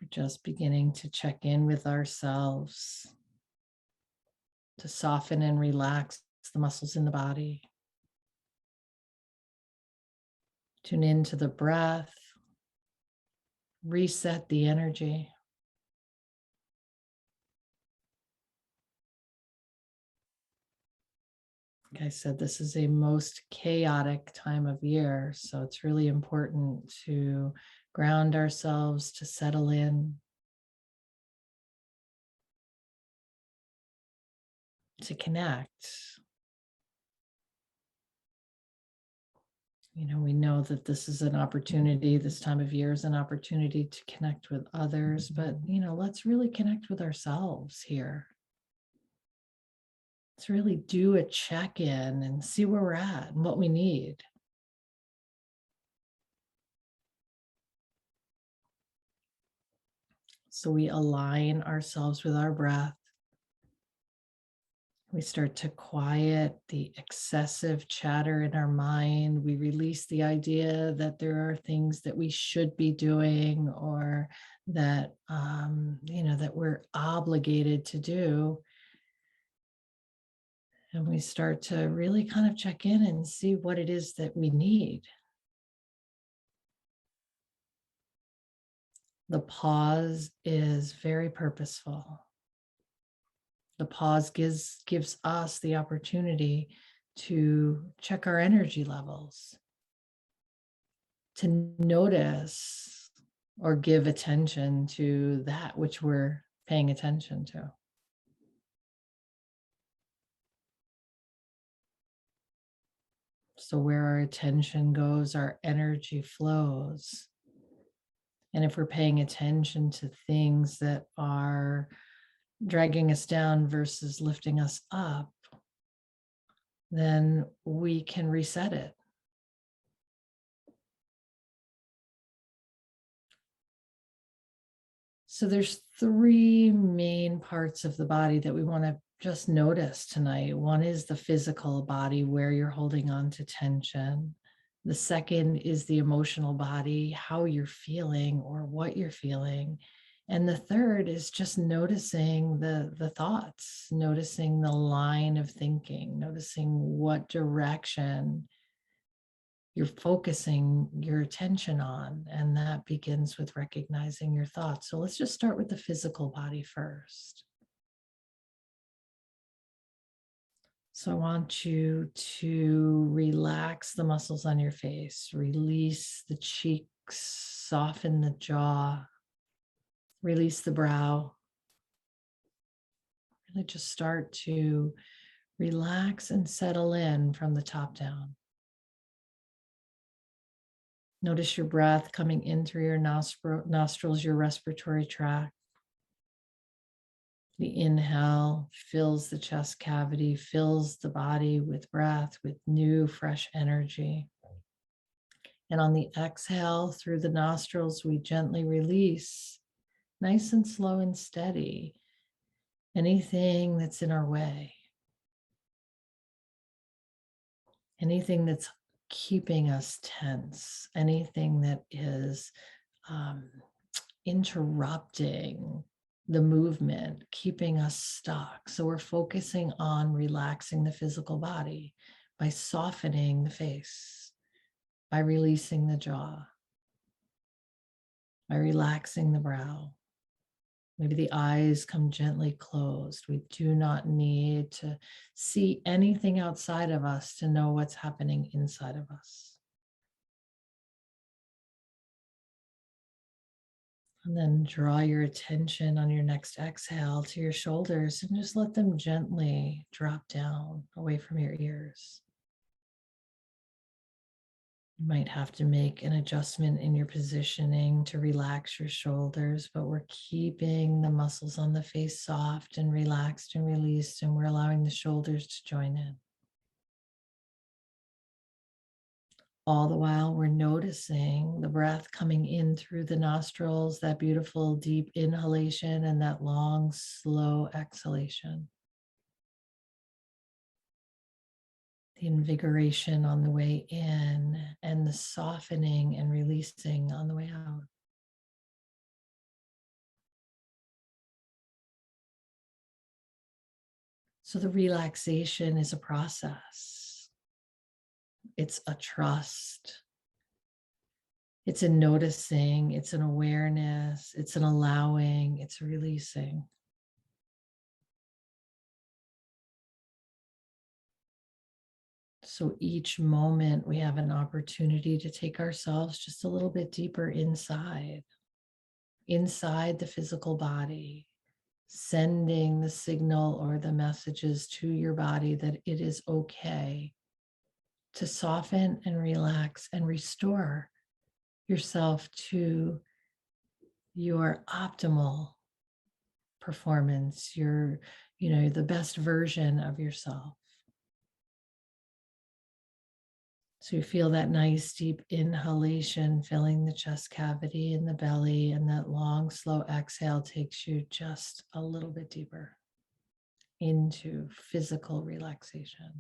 We're just beginning to check in with ourselves, to soften and relax the muscles in the body. Tune into the breath, reset the energy. Like I said, this is a most chaotic time of year, so it's really important to ground ourselves, to settle in, to connect. We know that this is an opportunity, this time of year is an opportunity to connect with others, but, let's really connect with ourselves here. Let's really do a check-in and see where we're at and what we need. So we align ourselves with our breath. We start to quiet the excessive chatter in our mind. We release the idea that there are things that we should be doing or that, that we're obligated to do. And we start to really kind of check in and see what it is that we need. The pause is very purposeful. The pause gives us the opportunity to check our energy levels, to notice or give attention to that which we're paying attention to. So where our attention goes, our energy flows. And if we're paying attention to things that are dragging us down versus lifting us up, then we can reset it. So there's three main parts of the body that we want to just notice tonight. One is the physical body, where you're holding on to tension. The second is the emotional body, how you're feeling or what you're feeling. And the third is just noticing the thoughts, noticing the line of thinking, noticing what direction you're focusing your attention on. And that begins with recognizing your thoughts. So let's just start with the physical body first. So I want you to relax the muscles on your face, release the cheeks, soften the jaw, release the brow. Really just start to relax and settle in from the top down. Notice your breath coming in through your nostrils, your respiratory tract. The inhale fills the chest cavity, fills the body with breath, with new, fresh energy. And on the exhale through the nostrils, we gently release, nice and slow and steady, anything that's in our way, anything that's keeping us tense, anything that is interrupting the movement, keeping us stuck. So we're focusing on relaxing the physical body by softening the face, by releasing the jaw, by relaxing the brow. Maybe the eyes come gently closed. We do not need to see anything outside of us to know what's happening inside of us. And then draw your attention on your next exhale to your shoulders and just let them gently drop down away from your ears. You might have to make an adjustment in your positioning to relax your shoulders, but we're keeping the muscles on the face soft and relaxed and released, and we're allowing the shoulders to join in. All the while, we're noticing the breath coming in through the nostrils, that beautiful deep inhalation and that long, slow exhalation. The invigoration on the way in and the softening and releasing on the way out. So the relaxation is a process. It's a trust. It's a noticing. It's an awareness. It's an allowing. It's a releasing. So each moment we have an opportunity to take ourselves just a little bit deeper inside the physical body, sending the signal or the messages to your body that it is okay to soften and relax and restore yourself to your optimal performance, the best version of yourself. So you feel that nice deep inhalation, filling the chest cavity and the belly, and that long, slow exhale takes you just a little bit deeper into physical relaxation.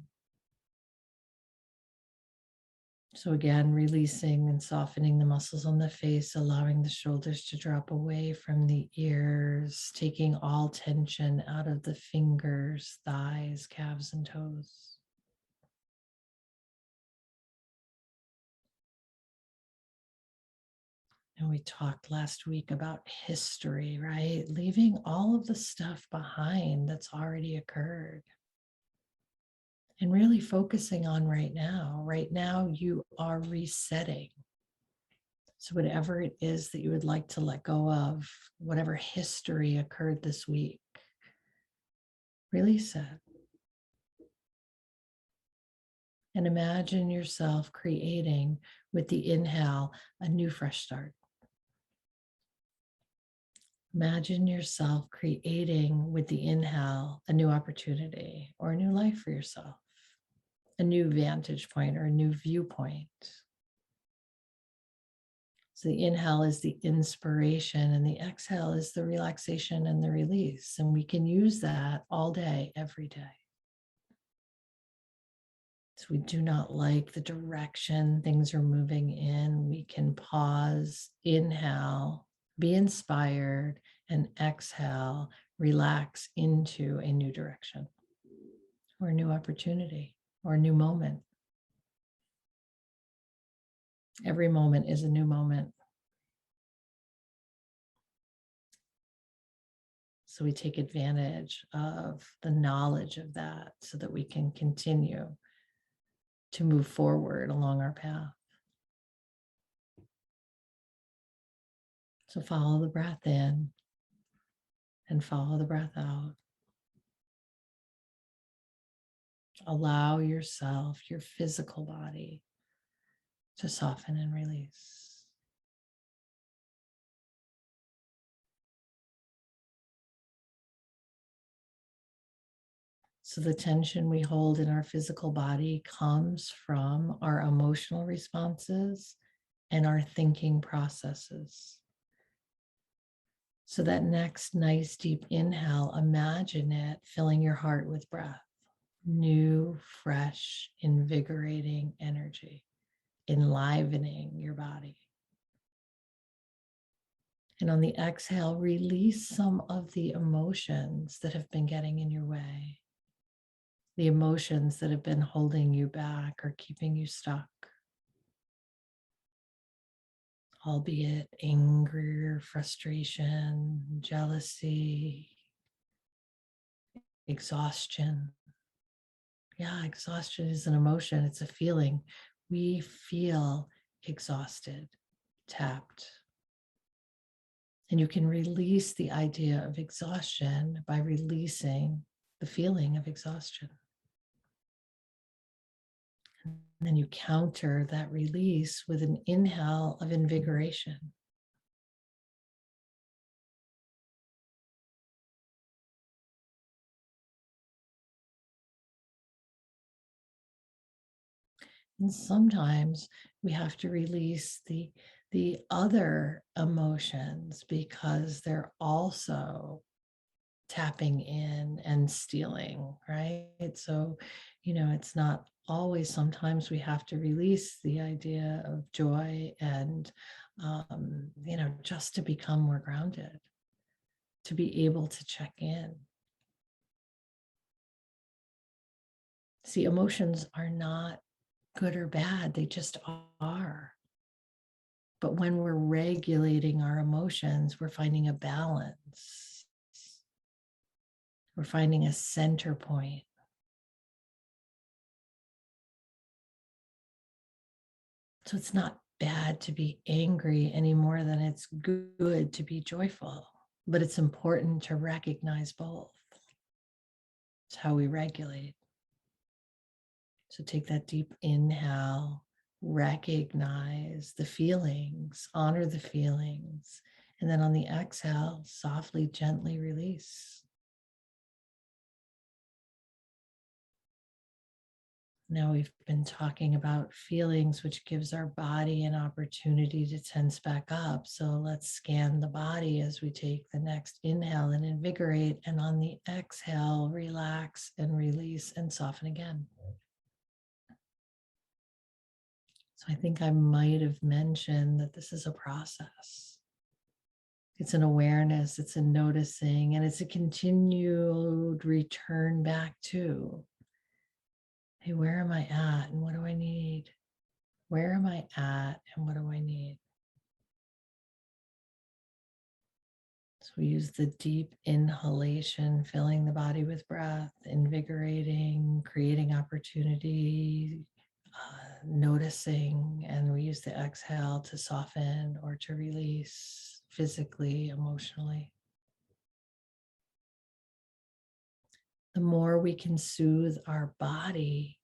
So again, releasing and softening the muscles on the face, allowing the shoulders to drop away from the ears, taking all tension out of the fingers, thighs, calves, and toes. And we talked last week about history, right? Leaving all of the stuff behind that's already occurred. And really focusing on right now. Right now, you are resetting. So, whatever it is that you would like to let go of, whatever history occurred this week, release it. And imagine yourself creating with the inhale a new fresh start. Imagine yourself creating with the inhale a new opportunity or a new life for yourself, a new vantage point or a new viewpoint. So the inhale is the inspiration and the exhale is the relaxation and the release. And we can use that all day, every day. So we do not like the direction things are moving in. We can pause, inhale, be inspired, and exhale, relax into a new direction or a new opportunity or a new moment. Every moment is a new moment. So we take advantage of the knowledge of that so that we can continue to move forward along our path. So follow the breath in and follow the breath out. Allow yourself, your physical body, to soften and release. So the tension we hold in our physical body comes from our emotional responses and our thinking processes. So that next nice deep inhale, imagine it filling your heart with breath, new, fresh, invigorating energy, enlivening your body. And on the exhale, release some of the emotions that have been getting in your way, the emotions that have been holding you back or keeping you stuck, albeit anger, frustration, jealousy, exhaustion. Yeah, exhaustion is an emotion, it's a feeling. We feel exhausted, tapped. And you can release the idea of exhaustion by releasing the feeling of exhaustion. And then you counter that release with an inhale of invigoration. And sometimes we have to release the other emotions because they're also tapping in and stealing, right? So, it's not always, sometimes we have to release the idea of joy and, just to become more grounded, to be able to check in. See, emotions are not good or bad, they just are. But when we're regulating our emotions, we're finding a balance, we're finding a center point. So it's not bad to be angry any more than it's good to be joyful, but it's important to recognize both. It's how we regulate. So take that deep inhale, recognize the feelings, honor the feelings, and then on the exhale, softly, gently release. Now we've been talking about feelings, which gives our body an opportunity to tense back up. So let's scan the body as we take the next inhale and invigorate. And on the exhale, relax and release and soften again. So I think I might have mentioned that this is a process. It's an awareness, it's a noticing, and it's a continued return back to, hey, where am I at and what do I need? Where am I at and what do I need? So we use the deep inhalation, filling the body with breath, invigorating, creating opportunity, noticing, and we use the exhale to soften or to release physically, emotionally. The more we can soothe our body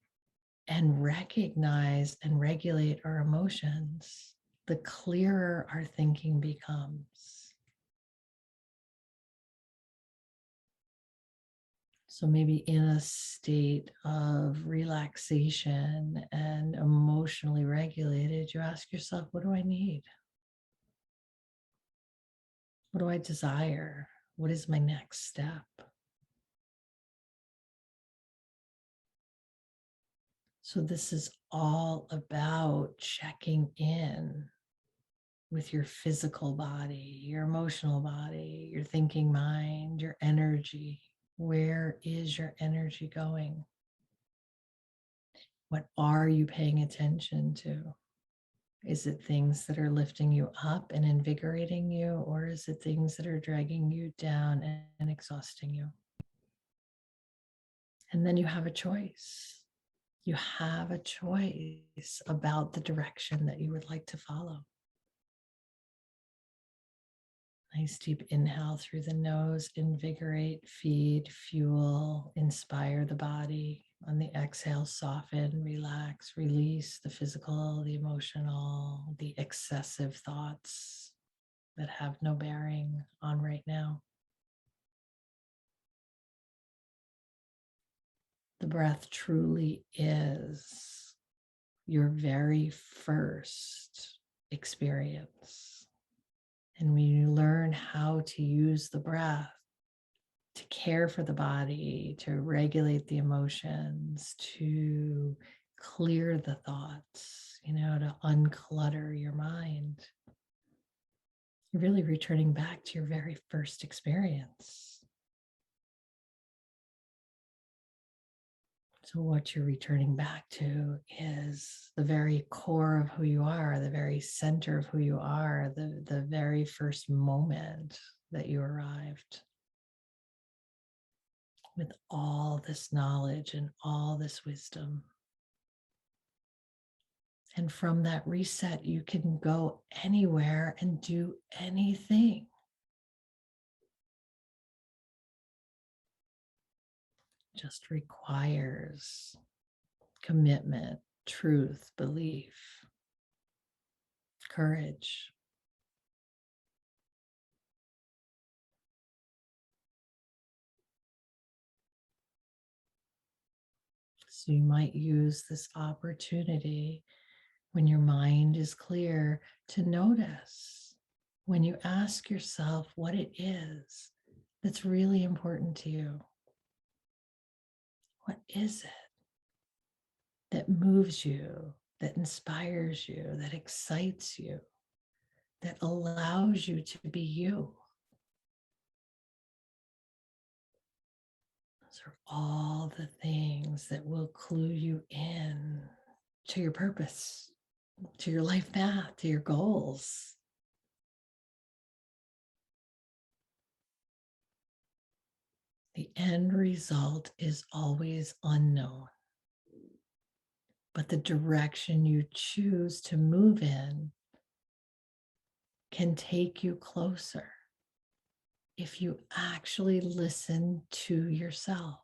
and recognize and regulate our emotions, the clearer our thinking becomes. So maybe in a state of relaxation and emotionally regulated, you ask yourself, what do I need? What do I desire? What is my next step? So this is all about checking in with your physical body, your emotional body, your thinking mind, your energy. Where is your energy going? What are you paying attention to? Is it things that are lifting you up and invigorating you, or is it things that are dragging you down and exhausting you? And then you have a choice. You have a choice about the direction that you would like to follow. Nice deep inhale through the nose, invigorate, feed, fuel, inspire the body. On the exhale, soften, relax, release the physical, the emotional, the excessive thoughts that have no bearing on right now. The breath truly is your very first experience. And when you learn how to use the breath to care for the body, to regulate the emotions, to clear the thoughts, to unclutter your mind, you're really returning back to your very first experience. So what you're returning back to is the very core of who you are, the very center of who you are, the very first moment that you arrived with all this knowledge and all this wisdom. And from that reset, you can go anywhere and do anything. Just requires commitment, truth, belief, courage. So you might use this opportunity when your mind is clear to notice when you ask yourself what it is that's really important to you. What is it that moves you, that inspires you, that excites you, that allows you to be you? Those are all the things that will clue you in to your purpose, to your life path, to your goals. The end result is always unknown, but the direction you choose to move in can take you closer if you actually listen to yourself,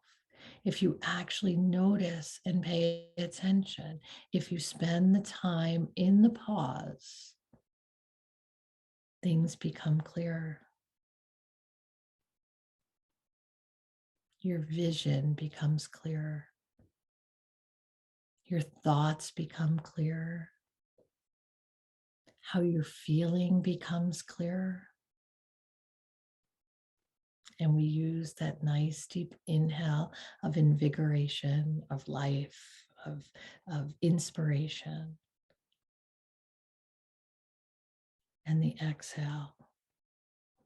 if you actually notice and pay attention, if you spend the time in the pause, things become clearer. Your vision becomes clearer. Your thoughts become clearer. How you're feeling becomes clearer. And we use that nice deep inhale of invigoration, of life, of inspiration. And the exhale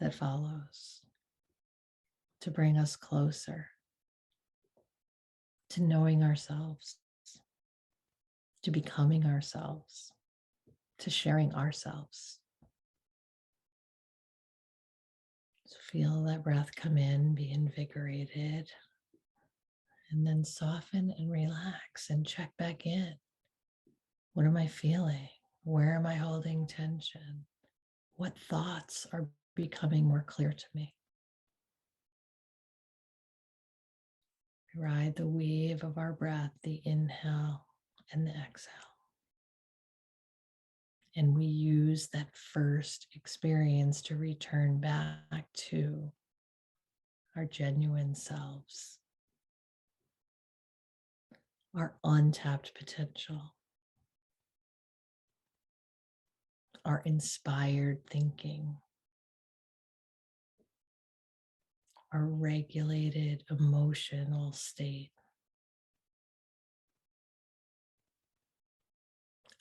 that follows to bring us closer to knowing ourselves, to becoming ourselves, to sharing ourselves. So feel that breath come in, be invigorated, and then soften and relax and check back in. What am I feeling? Where am I holding tension? What thoughts are becoming more clear to me? Ride the wave of our breath, the inhale and the exhale. And we use that first experience to return back to our genuine selves, our untapped potential, our inspired thinking, our regulated emotional state,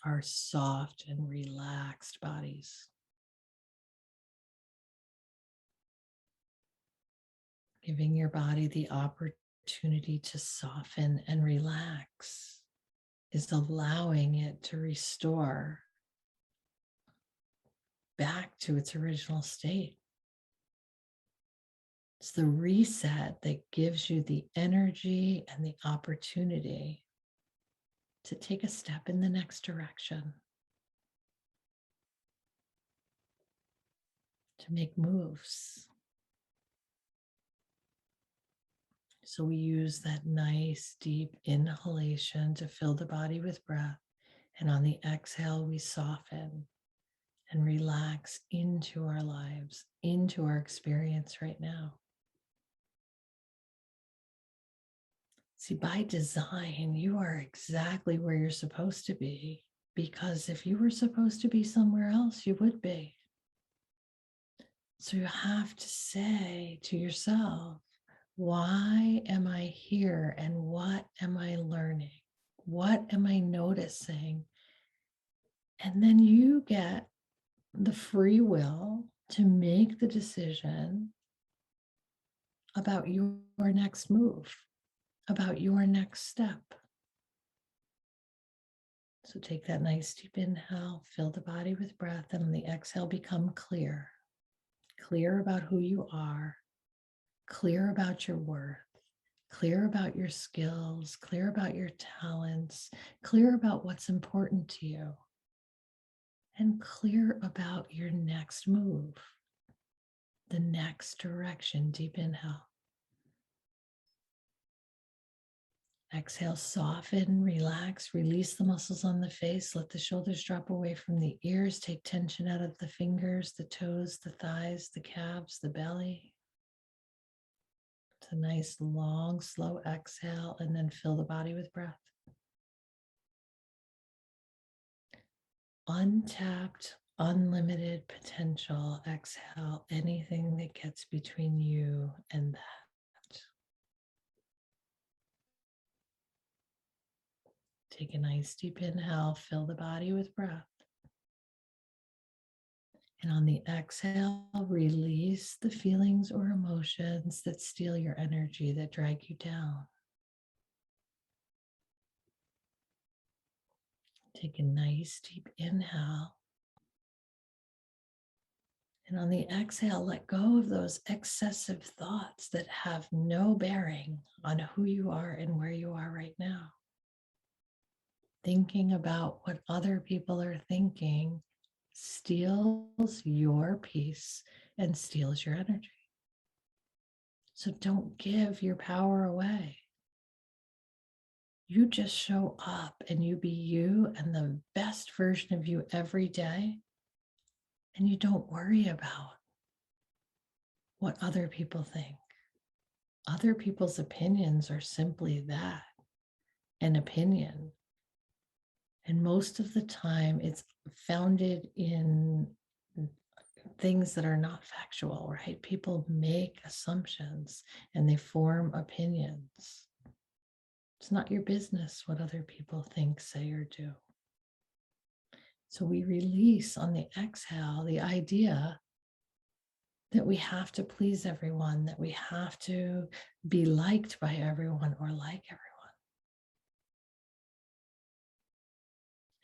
our soft and relaxed bodies. Giving your body the opportunity to soften and relax is allowing it to restore back to its original state. It's the reset that gives you the energy and the opportunity to take a step in the next direction, to make moves. So we use that nice deep inhalation to fill the body with breath. And on the exhale, we soften and relax into our lives, into our experience right now. See, by design, you are exactly where you're supposed to be, because if you were supposed to be somewhere else, you would be. So you have to say to yourself, why am I here and what am I learning? What am I noticing? And then you get the free will to make the decision about your next move, about your next step. So take that nice deep inhale, fill the body with breath, and on the exhale, become clear. Clear about who you are, clear about your worth, clear about your skills, clear about your talents, clear about what's important to you, and clear about your next move, the next direction. Deep inhale. Exhale, soften, relax, release the muscles on the face. Let the shoulders drop away from the ears. Take tension out of the fingers, the toes, the thighs, the calves, the belly. It's a nice, long, slow exhale, and then fill the body with breath. Untapped, unlimited potential. Exhale anything that gets between you and that. Take a nice deep inhale, fill the body with breath. And on the exhale, release the feelings or emotions that steal your energy, that drag you down. Take a nice deep inhale. And on the exhale, let go of those excessive thoughts that have no bearing on who you are and where you are right now. Thinking about what other people are thinking steals your peace and steals your energy. So don't give your power away. You just show up and you be you and the best version of you every day. And you don't worry about what other people think. Other people's opinions are simply that, an opinion. And most of the time, it's founded in things that are not factual, right? People make assumptions and they form opinions. It's not your business what other people think, say, or do. So we release on the exhale the idea that we have to please everyone, that we have to be liked by everyone or like everyone.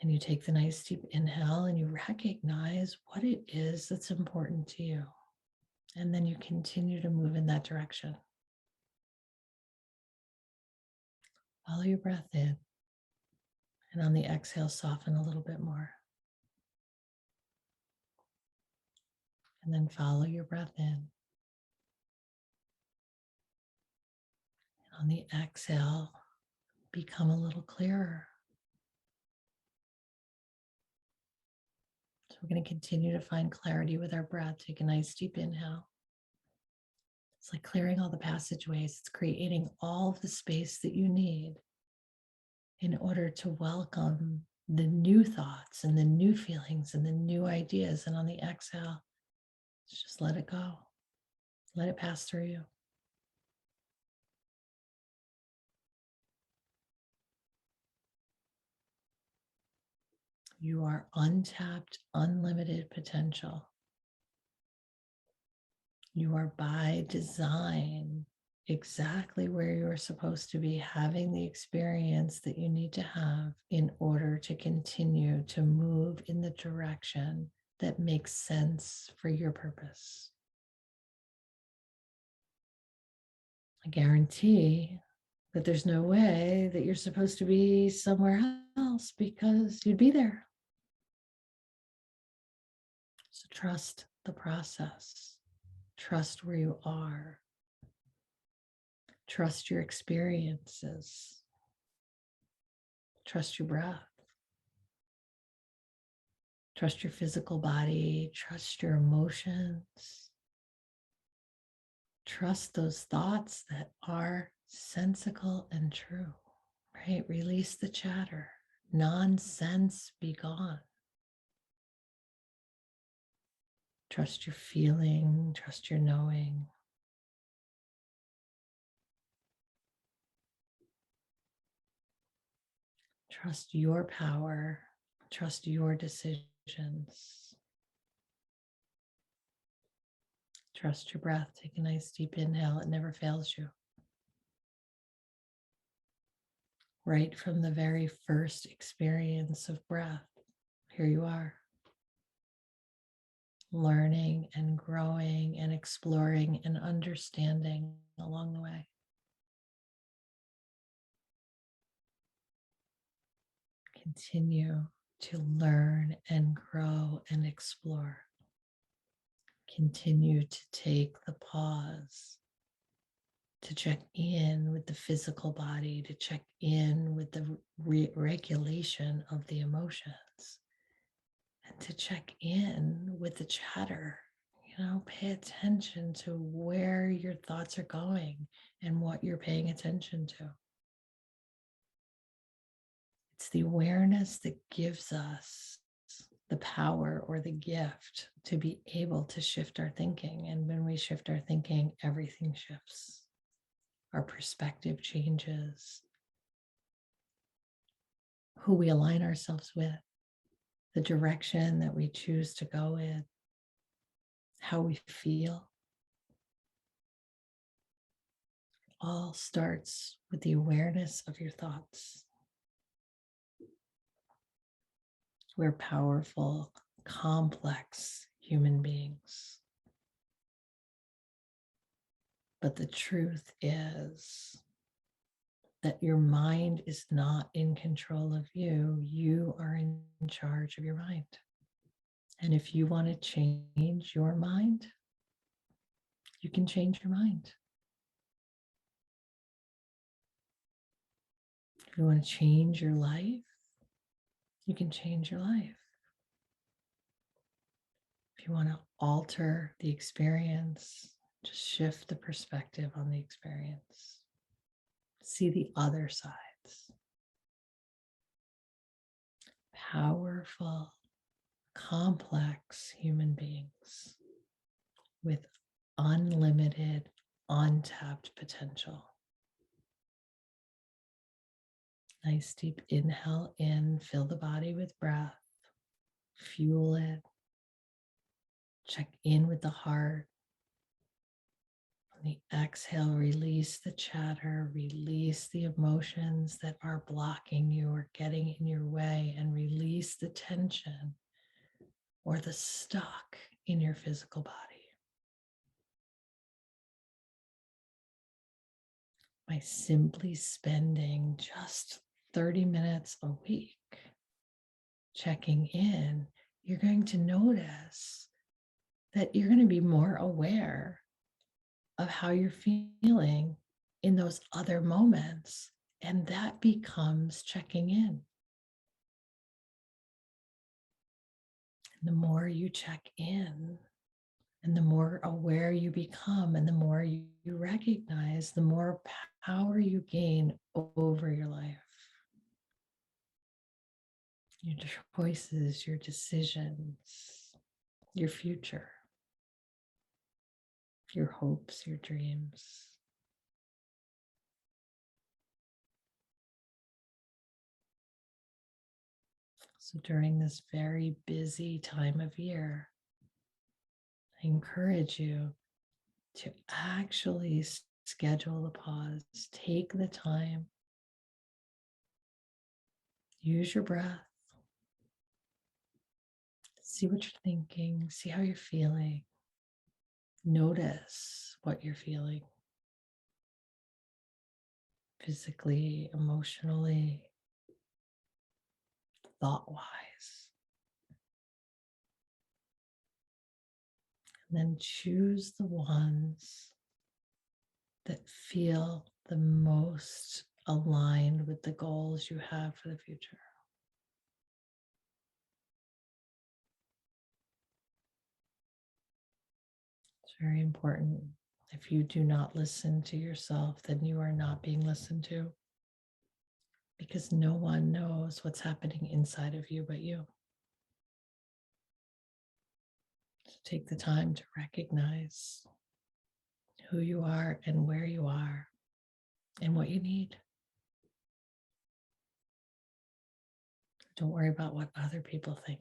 And you take the nice deep inhale and you recognize what it is that's important to you. And then you continue to move in that direction. Follow your breath in. And on the exhale, soften a little bit more. And then follow your breath in. And on the exhale, become a little clearer. So we're going to continue to find clarity with our breath. Take a nice deep inhale. It's like clearing all the passageways. It's creating all of the space that you need in order to welcome the new thoughts and the new feelings and the new ideas. And on the exhale, just let it go. Let it pass through you. You are untapped, unlimited potential. You are by design exactly where you're supposed to be, having the experience that you need to have in order to continue to move in the direction that makes sense for your purpose. I guarantee that there's no way that you're supposed to be somewhere else because you'd be there. So trust the process. Trust where you are. Trust your experiences. Trust your breath. Trust your physical body. Trust your emotions. Trust those thoughts that are sensical and true, right? Release the chatter. Nonsense be gone. Trust your feeling. Trust your knowing. Trust your power. Trust your decisions. Trust your breath. Take a nice deep inhale. It never fails you. Right from the very first experience of breath, here you are, learning and growing and exploring and understanding along the way. Continue to learn and grow and explore. Continue to take the pause to check in with the physical body, to check in with the regulation of the emotions, and to check in with the chatter. Pay attention to where your thoughts are going and what you're paying attention to. It's the awareness that gives us the power or the gift to be able to shift our thinking. And when we shift our thinking, everything shifts. Our perspective changes. Who we align ourselves with, the direction that we choose to go in, how we feel. All starts with the awareness of your thoughts. We're powerful, complex human beings. But the truth is that your mind is not in control of you. You are in charge of your mind. And if you want to change your mind, you can change your mind. If you want to change your life, you can change your life. If you want to alter the experience, just shift the perspective on the experience. See the other sides. Powerful, complex human beings with unlimited, untapped potential. Nice deep inhale in, fill the body with breath, fuel it, check in with the heart. On the exhale, release the chatter, release the emotions that are blocking you or getting in your way, and release the tension or the stuck in your physical body. By simply spending just 30 minutes a week checking in, you're going to notice that you're going to be more aware of how you're feeling in those other moments. And that becomes checking in. And the more you check in, and the more aware you become, and the more you recognize, the more power you gain over your life, your choices, your decisions, your future, your hopes, your dreams. So during this very busy time of year, I encourage you to actually schedule a pause. Take the time, use your breath, see what you're thinking, see how you're feeling. Notice what you're feeling physically, emotionally, thought-wise. And then choose the ones that feel the most aligned with the goals you have for the future. It's very important. If you do not listen to yourself, then you are not being listened to, because no one knows what's happening inside of you but you. So take the time to recognize who you are and where you are and what you need. Don't worry about what other people think.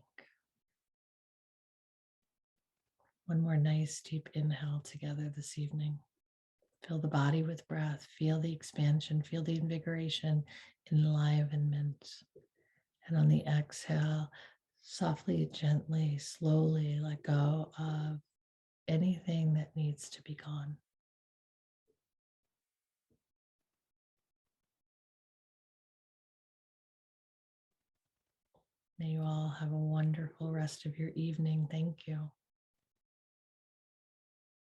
One more nice deep inhale together this evening. Fill the body with breath. Feel the expansion, feel the invigoration, enlivenment. And on the exhale, softly, gently, slowly let go of anything that needs to be gone. May you all have a wonderful rest of your evening. Thank you.